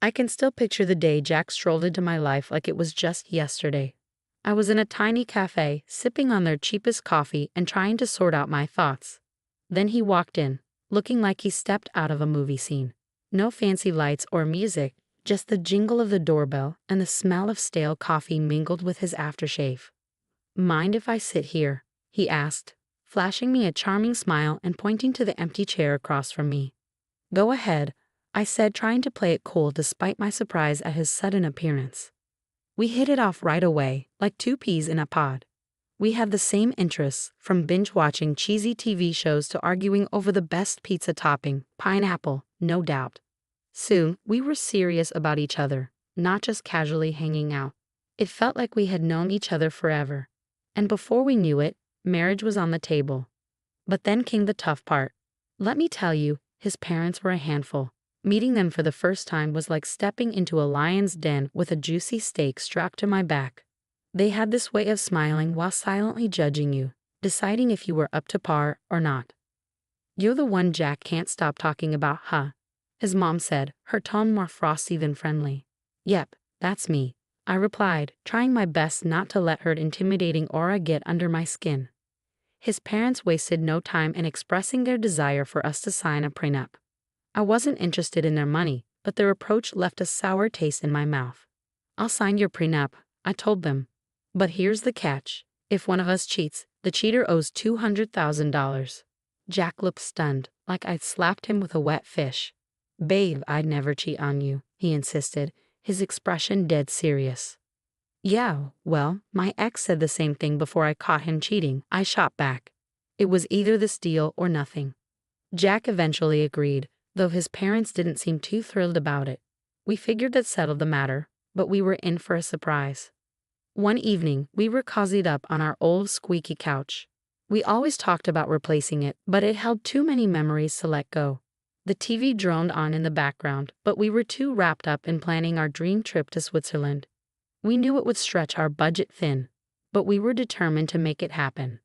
I can still picture the day Jack strolled into my life like it was just yesterday. I was in a tiny cafe, sipping on their cheapest coffee and trying to sort out my thoughts. Then he walked in, looking like he stepped out of a movie scene. No fancy lights or music, just the jingle of the doorbell and the smell of stale coffee mingled with his aftershave. "Mind if I sit here?" he asked, flashing me a charming smile and pointing to the empty chair across from me. "Go ahead," I said, trying to play it cool despite my surprise at his sudden appearance. We hit it off right away, like two peas in a pod. We had the same interests, from binge-watching cheesy TV shows to arguing over the best pizza topping, pineapple, no doubt. Soon, we were serious about each other, not just casually hanging out. It felt like we had known each other forever. And before we knew it, marriage was on the table. But then came the tough part. Let me tell you, his parents were a handful. Meeting them for the first time was like stepping into a lion's den with a juicy steak strapped to my back. They had this way of smiling while silently judging you, deciding if you were up to par or not. "You're the one Jack can't stop talking about, huh?" his mom said, her tone more frosty than friendly. "Yep, that's me," I replied, trying my best not to let her intimidating aura get under my skin. His parents wasted no time in expressing their desire for us to sign a prenup. I wasn't interested in their money, but their approach left a sour taste in my mouth. "I'll sign your prenup," I told them. "But here's the catch. If one of us cheats, the cheater owes $200,000. Jack looked stunned, like I'd slapped him with a wet fish. "Babe, I'd never cheat on you," he insisted, his expression dead serious. "Yeah, well, my ex said the same thing before I caught him cheating," I shot back. It was either this deal or nothing. Jack eventually agreed, though his parents didn't seem too thrilled about it. We figured that settled the matter, but we were in for a surprise. One evening, we were cozied up on our old squeaky couch. We always talked about replacing it, but it held too many memories to let go. The TV droned on in the background, but we were too wrapped up in planning our dream trip to Switzerland. We knew it would stretch our budget thin, but we were determined to make it happen.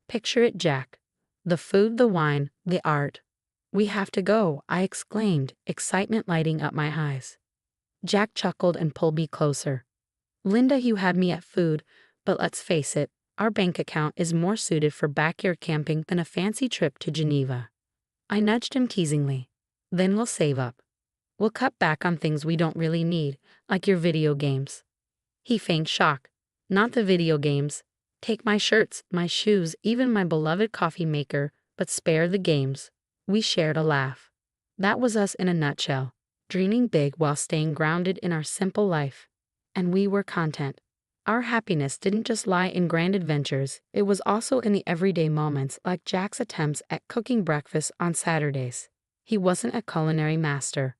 Picture it, Jack. The food, the wine, the art. "We have to go," I exclaimed, excitement lighting up my eyes. Jack chuckled and pulled me closer. "Linda, you had me at food, but let's face it, our bank account is more suited for backyard camping than a fancy trip to Geneva." I nudged him teasingly. "Then we'll save up. We'll cut back on things we don't really need, like your video games." He feigned shock. "Not the video games. Take my shirts, my shoes, even my beloved coffee maker, but spare the games." We shared a laugh. That was us in a nutshell, dreaming big while staying grounded in our simple life. And we were content. Our happiness didn't just lie in grand adventures, it was also in the everyday moments, like Jack's attempts at cooking breakfast on Saturdays. He wasn't a culinary master,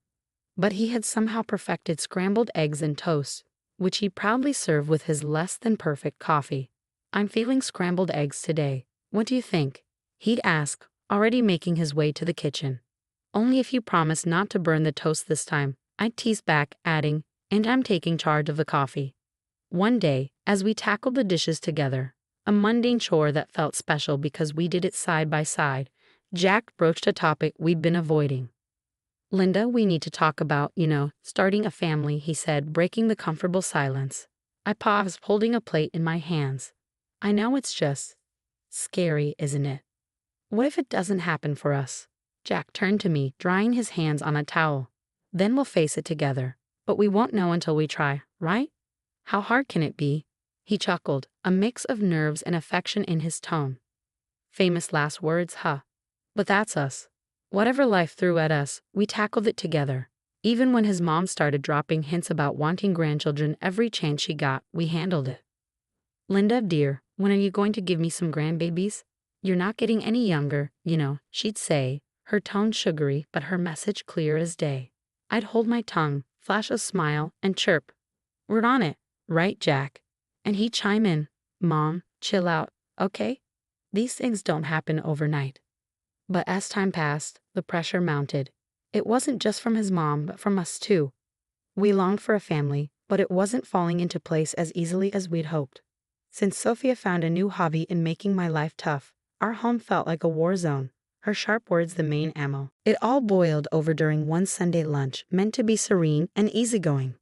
but he had somehow perfected scrambled eggs and toast, which he proudly served with his less than perfect coffee. "I'm feeling scrambled eggs today. What do you think?" he'd ask, already making his way to the kitchen. "Only if you promise not to burn the toast this time," I'd tease back, adding, "and I'm taking charge of the coffee." One day, as we tackled the dishes together, a mundane chore that felt special because we did it side by side, Jack broached a topic we'd been avoiding. "Linda, we need to talk about, starting a family," he said, breaking the comfortable silence. I paused, holding a plate in my hands. "I know it's just scary, isn't it? What if it doesn't happen for us?" Jack turned to me, drying his hands on a towel. "Then we'll face it together. But we won't know until we try, right? How hard can it be?" He chuckled, a mix of nerves and affection in his tone. Famous last words, huh? But that's us. Whatever life threw at us, we tackled it together. Even when his mom started dropping hints about wanting grandchildren every chance she got, we handled it. "Linda, dear, when are you going to give me some grandbabies? You're not getting any younger, she'd say, her tone sugary but her message clear as day. I'd hold my tongue, flash a smile, and chirp, "We're on it, right, Jack?" And he'd chime in, "Mom, chill out, okay? These things don't happen overnight." But as time passed, the pressure mounted. It wasn't just from his mom, but from us too. We longed for a family, but it wasn't falling into place as easily as we'd hoped. Since Sophia found a new hobby in making my life tough, our home felt like a war zone. her sharp words the main ammo. It all boiled over during one Sunday lunch, meant to be serene and easygoing.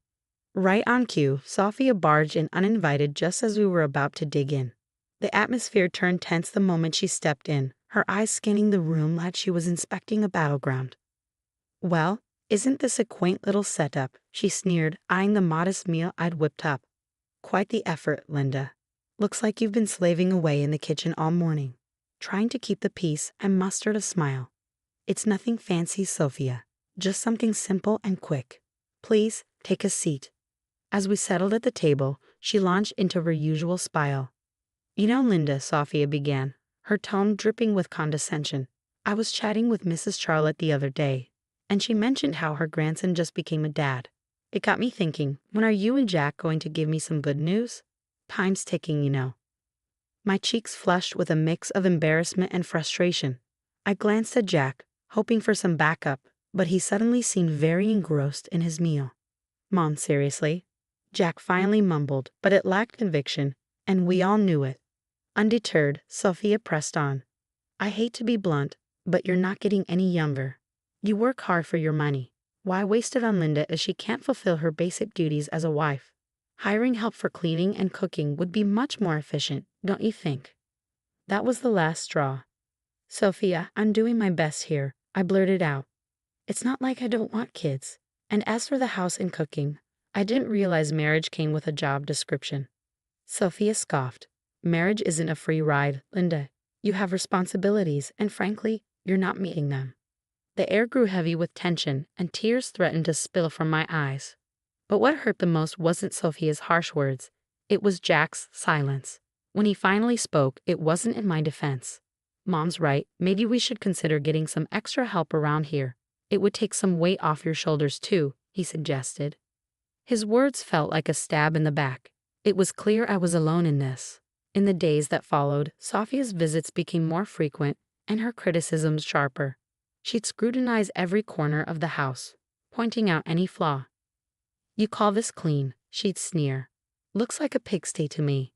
Right on cue, Sophia barged in uninvited just as we were about to dig in. The atmosphere turned tense the moment she stepped in, her eyes scanning the room like she was inspecting a battleground. "Well, isn't this a quaint little setup?" she sneered, eyeing the modest meal I'd whipped up. "Quite the effort, Linda. Looks like you've been slaving away in the kitchen all morning." Trying to keep the peace, I mustered a smile. "It's nothing fancy, Sophia. Just something simple and quick. Please, take a seat." As we settled at the table, she launched into her usual spiel. "You know, Linda," Sophia began, her tone dripping with condescension, "I was chatting with Mrs. Charlotte the other day, and she mentioned how her grandson just became a dad. It got me thinking, when are you and Jack going to give me some good news? Time's ticking, you know." My cheeks flushed with a mix of embarrassment and frustration. I glanced at Jack, hoping for some backup, but he suddenly seemed very engrossed in his meal. "Mom, seriously?" Jack finally mumbled, but it lacked conviction, and we all knew it. Undeterred, Sophia pressed on. "I hate to be blunt, but you're not getting any younger. You work hard for your money. Why waste it on Linda if she can't fulfill her basic duties as a wife? Hiring help for cleaning and cooking would be much more efficient, don't you think?" That was the last straw. "Sophia, I'm doing my best here," I blurted out. "It's not like I don't want kids. And as for the house and cooking, I didn't realize marriage came with a job description." Sophia scoffed. "Marriage isn't a free ride, Linda. You have responsibilities, and frankly, you're not meeting them." The air grew heavy with tension, and tears threatened to spill from my eyes. But what hurt the most wasn't Sophia's harsh words. It was Jack's silence. When he finally spoke, it wasn't in my defense. "Mom's right, maybe we should consider getting some extra help around here. It would take some weight off your shoulders too," he suggested. His words felt like a stab in the back. It was clear I was alone in this. In the days that followed, Sophia's visits became more frequent and her criticisms sharper. She'd scrutinize every corner of the house, pointing out any flaw. "You call this clean?" she'd sneer. "Looks like a pigsty to me."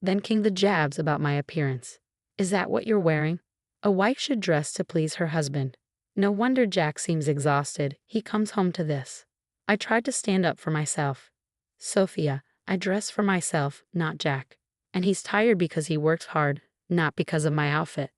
Then came the jabs about my appearance. "Is that what you're wearing? A wife should dress to please her husband. No wonder Jack seems exhausted. He comes home to this." I tried to stand up for myself. "Sophia, I dress for myself, not Jack. And he's tired because he works hard, not because of my outfit."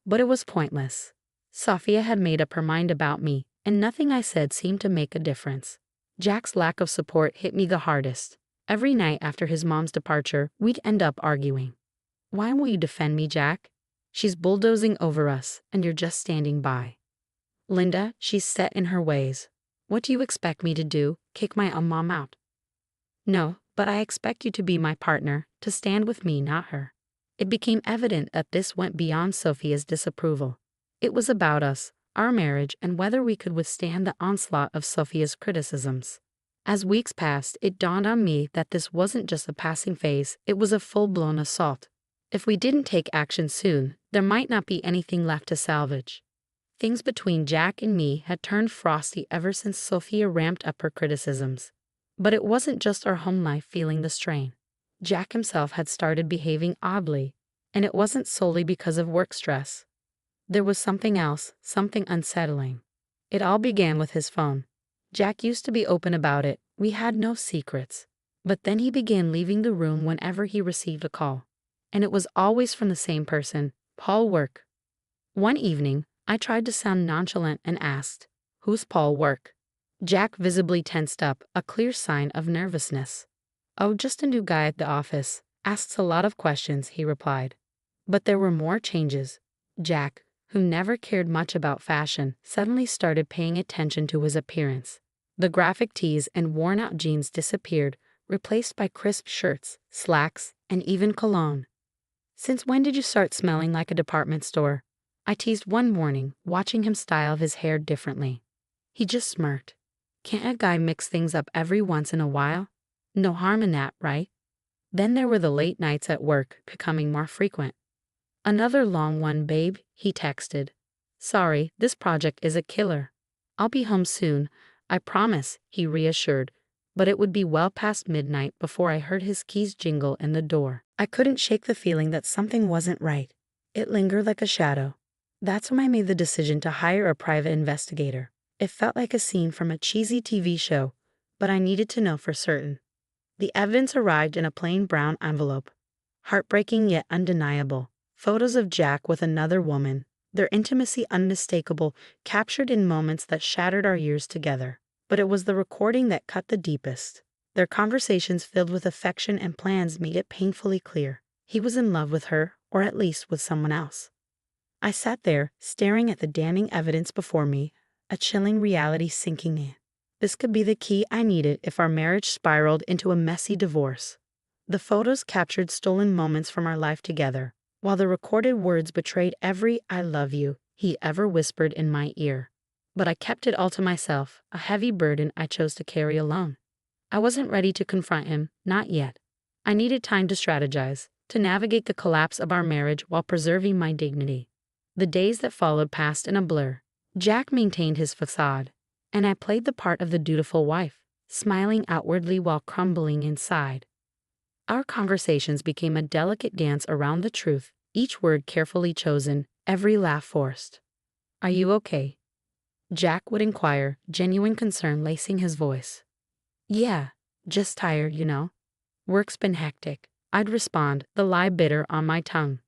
But it was pointless. Sophia had made up her mind about me, and nothing I said seemed to make a difference. Jack's lack of support hit me the hardest. Every night after his mom's departure, we'd end up arguing. "Why won't you defend me, Jack? She's bulldozing over us, and you're just standing by." "Linda, she's set in her ways. What do you expect me to do? Kick my own mom out?" "No, but I expect you to be my partner, to stand with me, not her." It became evident that this went beyond Sophia's disapproval. It was about us, our marriage, and whether we could withstand the onslaught of Sophia's criticisms. As weeks passed, it dawned on me that this wasn't just a passing phase, it was a full-blown assault. If we didn't take action soon, there might not be anything left to salvage. Things between Jack and me had turned frosty ever since Sophia ramped up her criticisms. But it wasn't just our home life feeling the strain. Jack himself had started behaving oddly, and it wasn't solely because of work stress. There was something else, something unsettling. It all began with his phone. Jack used to be open about it, we had no secrets. But then he began leaving the room whenever he received a call. And it was always from the same person, Paul Work. One evening, I tried to sound nonchalant and asked, "Who's Paul Work?" Jack visibly tensed up, a clear sign of nervousness. "Oh, just a new guy at the office. Asks a lot of questions," he replied. But there were more changes. Jack, who never cared much about fashion, suddenly started paying attention to his appearance. The graphic tees and worn-out jeans disappeared, replaced by crisp shirts, slacks, and even cologne. "Since when did you start smelling like a department store?" I teased one morning, watching him style his hair differently. He just smirked. "Can't a guy mix things up every once in a while? No harm in that, right?" Then there were the late nights at work, becoming more frequent. "Another long one, babe," he texted. "Sorry, this project is a killer. I'll be home soon, I promise," he reassured, but it would be well past midnight before I heard his keys jingle in the door. I couldn't shake the feeling that something wasn't right. It lingered like a shadow. That's when I made the decision to hire a private investigator. It felt like a scene from a cheesy TV show, but I needed to know for certain. The evidence arrived in a plain brown envelope. Heartbreaking yet undeniable. Photos of Jack with another woman, their intimacy unmistakable, captured in moments that shattered our years together. But it was the recording that cut the deepest. Their conversations filled with affection and plans made it painfully clear. He was in love with her, or at least with someone else. I sat there, staring at the damning evidence before me, a chilling reality sinking in. This could be the key I needed if our marriage spiraled into a messy divorce. The photos captured stolen moments from our life together, while the recorded words betrayed every "I love you" he ever whispered in my ear. But I kept it all to myself, a heavy burden I chose to carry alone. I wasn't ready to confront him, not yet. I needed time to strategize, to navigate the collapse of our marriage while preserving my dignity. The days that followed passed in a blur. Jack maintained his facade, and I played the part of the dutiful wife, smiling outwardly while crumbling inside. Our conversations became a delicate dance around the truth, each word carefully chosen, every laugh forced. "Are you okay?" Jack would inquire, genuine concern lacing his voice. "Yeah, just tired, you know. Work's been hectic," I'd respond, the lie bitter on my tongue.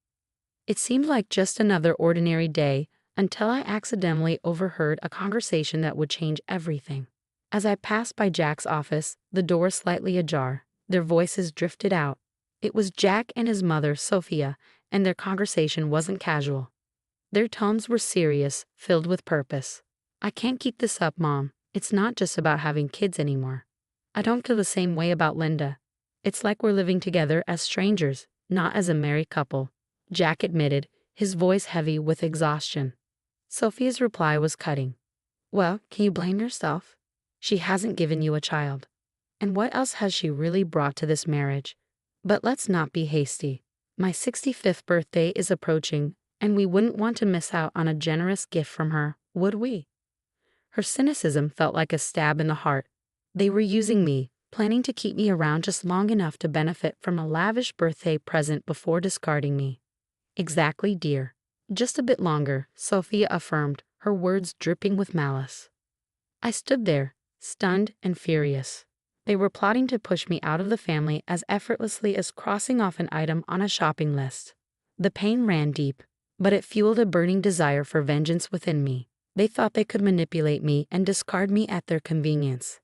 It seemed like just another ordinary day until I accidentally overheard a conversation that would change everything. As I passed by Jack's office, the door slightly ajar, their voices drifted out. It was Jack and his mother, Sophia, and their conversation wasn't casual. Their tones were serious, filled with purpose. "I can't keep this up, Mom. It's not just about having kids anymore. I don't feel the same way about Linda. It's like we're living together as strangers, not as a married couple," Jack admitted, his voice heavy with exhaustion. Sophia's reply was cutting. "Well, can you blame yourself? She hasn't given you a child. And what else has she really brought to this marriage? But let's not be hasty. My 65th birthday is approaching, and we wouldn't want to miss out on a generous gift from her, would we?" Her cynicism felt like a stab in the heart. They were using me, planning to keep me around just long enough to benefit from a lavish birthday present before discarding me. "Exactly, dear. Just a bit longer," Sophia affirmed, her words dripping with malice. I stood there, stunned and furious. They were plotting to push me out of the family as effortlessly as crossing off an item on a shopping list. The pain ran deep, but it fueled a burning desire for vengeance within me. They thought they could manipulate me and discard me at their convenience.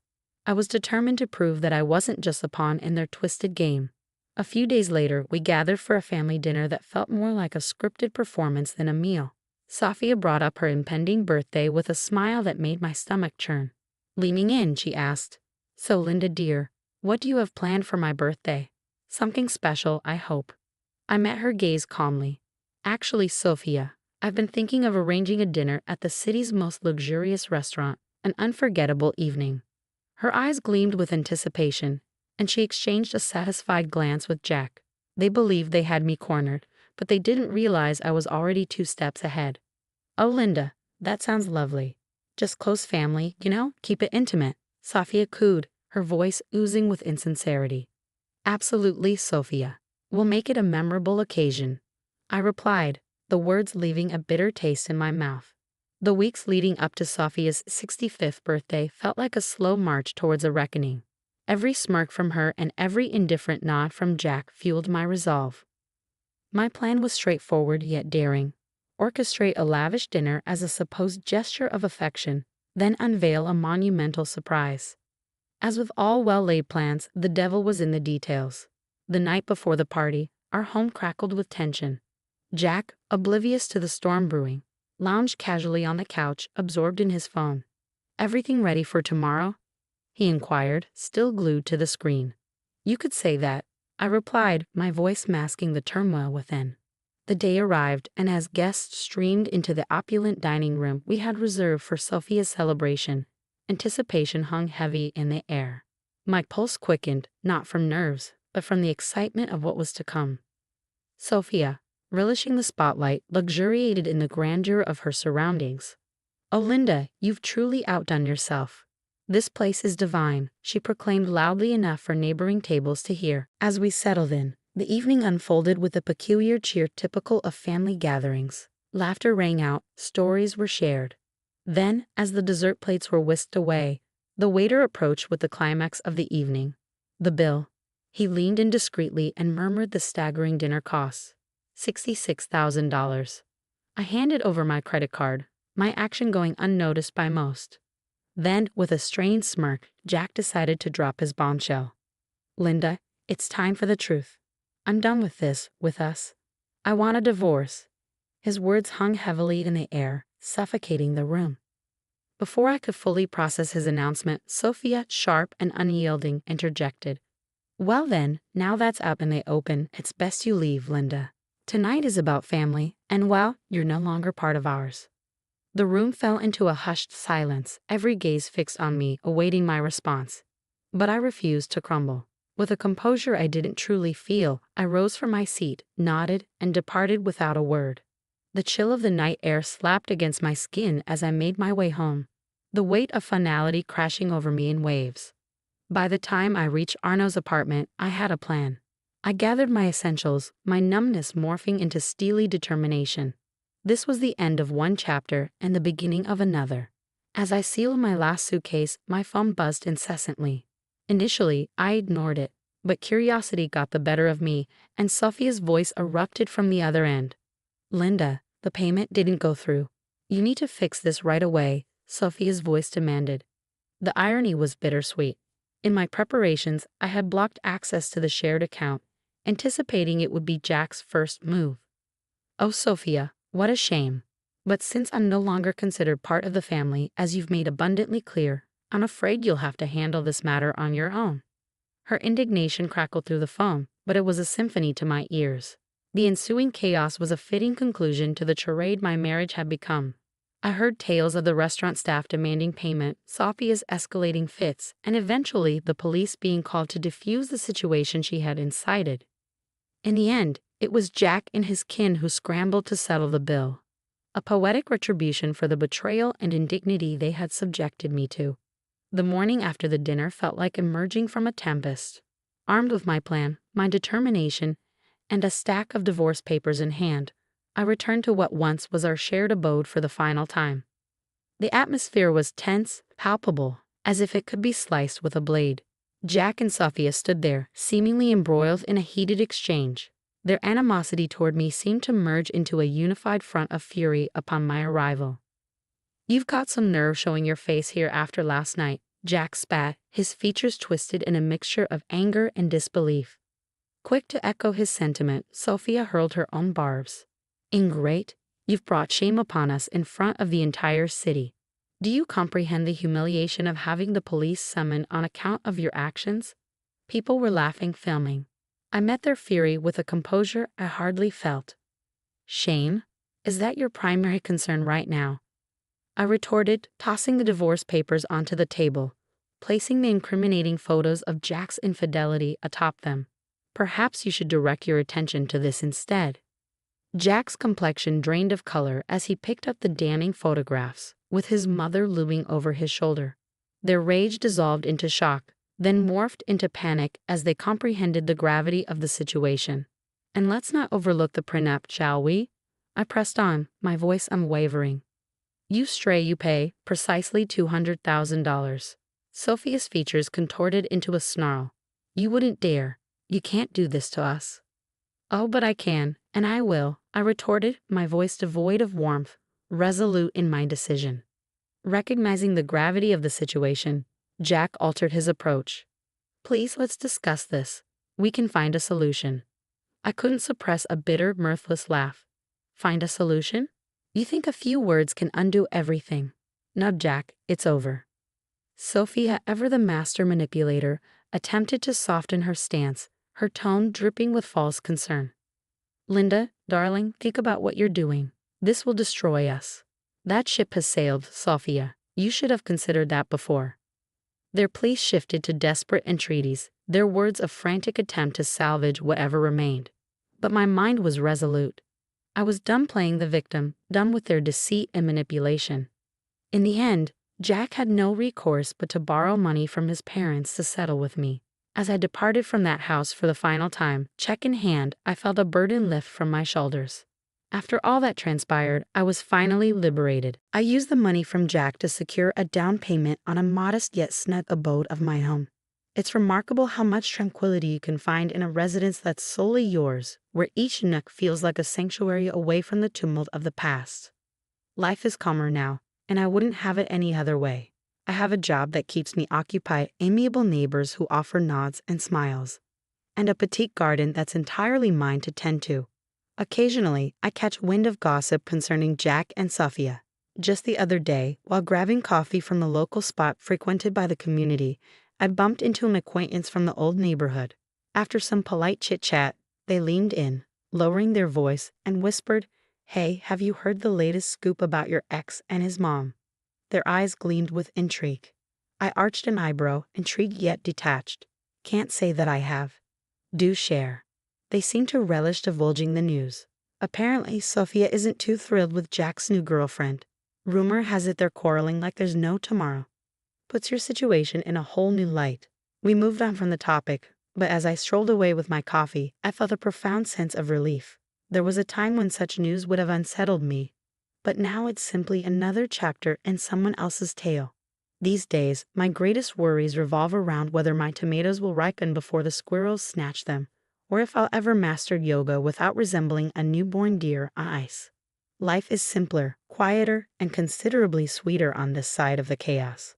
I was determined to prove that I wasn't just a pawn in their twisted game. A few days later, we gathered for a family dinner that felt more like a scripted performance than a meal. Sophia brought up her impending birthday with a smile that made my stomach churn. Leaning in, she asked, "So, Linda dear, what do you have planned for my birthday? Something special, I hope." I met her gaze calmly. "Actually, Sophia, I've been thinking of arranging a dinner at the city's most luxurious restaurant, an unforgettable evening." Her eyes gleamed with anticipation, and she exchanged a satisfied glance with Jack. They believed they had me cornered, but they didn't realize I was already 2 steps ahead. "Oh, Linda, that sounds lovely. Just close family, you know, keep it intimate," Sophia cooed, her voice oozing with insincerity. "Absolutely, Sophia. We'll make it a memorable occasion," I replied, the words leaving a bitter taste in my mouth. The weeks leading up to Sophia's 65th birthday felt like a slow march towards a reckoning. Every smirk from her and every indifferent nod from Jack fueled my resolve. My plan was straightforward yet daring. Orchestrate a lavish dinner as a supposed gesture of affection, then unveil a monumental surprise. As with all well-laid plans, the devil was in the details. The night before the party, our home crackled with tension. Jack, oblivious to the storm brewing, lounged casually on the couch, absorbed in his phone. "Everything ready for tomorrow?" he inquired, still glued to the screen. "You could say that," I replied, my voice masking the turmoil within. The day arrived, and as guests streamed into the opulent dining room we had reserved for Sophia's celebration, anticipation hung heavy in the air. My pulse quickened, not from nerves, but from the excitement of what was to come. Sophia, relishing the spotlight, luxuriated in the grandeur of her surroundings. "Oh, Linda, you've truly outdone yourself. This place is divine," she proclaimed loudly enough for neighboring tables to hear. As we settled in, the evening unfolded with the peculiar cheer typical of family gatherings. Laughter rang out, stories were shared. Then, as the dessert plates were whisked away, the waiter approached with the climax of the evening. The bill. He leaned in discreetly and murmured the staggering dinner costs. $66,000. I handed over my credit card, my action going unnoticed by most. Then, with a strained smirk, Jack decided to drop his bombshell. Linda, it's time for the truth. I'm done with this, with us. I want a divorce. His words hung heavily in the air, suffocating the room. Before I could fully process his announcement, Sophia, sharp and unyielding, interjected. Well then, now that's out in the open, it's best you leave, Linda. Tonight is about family, and well, you're no longer part of ours. The room fell into a hushed silence, every gaze fixed on me, awaiting my response. But I refused to crumble. With a composure I didn't truly feel, I rose from my seat, nodded, and departed without a word. The chill of the night air slapped against my skin as I made my way home, the weight of finality crashing over me in waves. By the time I reached Arno's apartment, I had a plan. I gathered my essentials, my numbness morphing into steely determination. This was the end of one chapter and the beginning of another. As I sealed my last suitcase, my phone buzzed incessantly. Initially, I ignored it, but curiosity got the better of me, and Sophia's voice erupted from the other end. Linda, the payment didn't go through. You need to fix this right away, Sophia's voice demanded. The irony was bittersweet. In my preparations, I had blocked access to the shared account, anticipating it would be Jack's first move. Oh, Sophia, what a shame. But since I'm no longer considered part of the family, as you've made abundantly clear, I'm afraid you'll have to handle this matter on your own. Her indignation crackled through the phone, but it was a symphony to my ears. The ensuing chaos was a fitting conclusion to the charade my marriage had become. I heard tales of the restaurant staff demanding payment, Sophia's escalating fits, and eventually the police being called to defuse the situation she had incited. In the end, it was Jack and his kin who scrambled to settle the bill. A poetic retribution for the betrayal and indignity they had subjected me to. The morning after the dinner felt like emerging from a tempest. Armed with my plan, my determination, and a stack of divorce papers in hand, I returned to what once was our shared abode for the final time. The atmosphere was tense, palpable, as if it could be sliced with a blade. Jack and Sophia stood there, seemingly embroiled in a heated exchange. Their animosity toward me seemed to merge into a unified front of fury upon my arrival. You've got some nerve showing your face here after last night, Jack spat, his features twisted in a mixture of anger and disbelief. Quick to echo his sentiment, Sophia hurled her own barbs. Ingrate, you've brought shame upon us in front of the entire city. Do you comprehend the humiliation of having the police summoned on account of your actions? People were laughing, filming. I met their fury with a composure I hardly felt. Shame? Is that your primary concern right now? I retorted, tossing the divorce papers onto the table, placing the incriminating photos of Jack's infidelity atop them. Perhaps you should direct your attention to this instead. Jack's complexion drained of color as he picked up the damning photographs, with his mother looming over his shoulder. Their rage dissolved into shock, then morphed into panic as they comprehended the gravity of the situation. And let's not overlook the prenup, shall we? I pressed on, my voice unwavering. You stray, you pay, precisely $200,000. Sophia's features contorted into a snarl. You wouldn't dare. You can't do this to us. Oh, but I can, and I will, I retorted, my voice devoid of warmth, resolute in my decision. Recognizing the gravity of the situation, Jack altered his approach. Please, let's discuss this. We can find a solution. I couldn't suppress a bitter, mirthless laugh. Find a solution? You think a few words can undo everything? No, Jack, it's over. Sophia, ever the master manipulator, attempted to soften her stance, her tone dripping with false concern. Linda, darling, think about what you're doing. This will destroy us. That ship has sailed, Sophia. You should have considered that before. Their pleas shifted to desperate entreaties, their words a frantic attempt to salvage whatever remained. But my mind was resolute. I was done playing the victim, done with their deceit and manipulation. In the end, Jack had no recourse but to borrow money from his parents to settle with me. As I departed from that house for the final time, check in hand, I felt a burden lift from my shoulders. After all that transpired, I was finally liberated. I used the money from Jack to secure a down payment on a modest yet snug abode of my own. It's remarkable how much tranquility you can find in a residence that's solely yours, where each nook feels like a sanctuary away from the tumult of the past. Life is calmer now, and I wouldn't have it any other way. I have a job that keeps me occupied, amiable neighbors who offer nods and smiles, and a petite garden that's entirely mine to tend to. Occasionally, I catch wind of gossip concerning Jack and Sophia. Just the other day, while grabbing coffee from the local spot frequented by the community, I bumped into an acquaintance from the old neighborhood. After some polite chit-chat, they leaned in, lowering their voice, and whispered, "Hey, have you heard the latest scoop about your ex and his mom?" Their eyes gleamed with intrigue. I arched an eyebrow, intrigued yet detached. "Can't say that I have." "Do share." They seemed to relish divulging the news. Apparently, Sophia isn't too thrilled with Jack's new girlfriend. Rumor has it they're quarreling like there's no tomorrow. Puts your situation in a whole new light. We moved on from the topic, but as I strolled away with my coffee, I felt a profound sense of relief. There was a time when such news would have unsettled me, but now it's simply another chapter in someone else's tale. These days, my greatest worries revolve around whether my tomatoes will ripen before the squirrels snatch them, or if I'll ever master yoga without resembling a newborn deer on ice. Life is simpler, quieter, and considerably sweeter on this side of the chaos.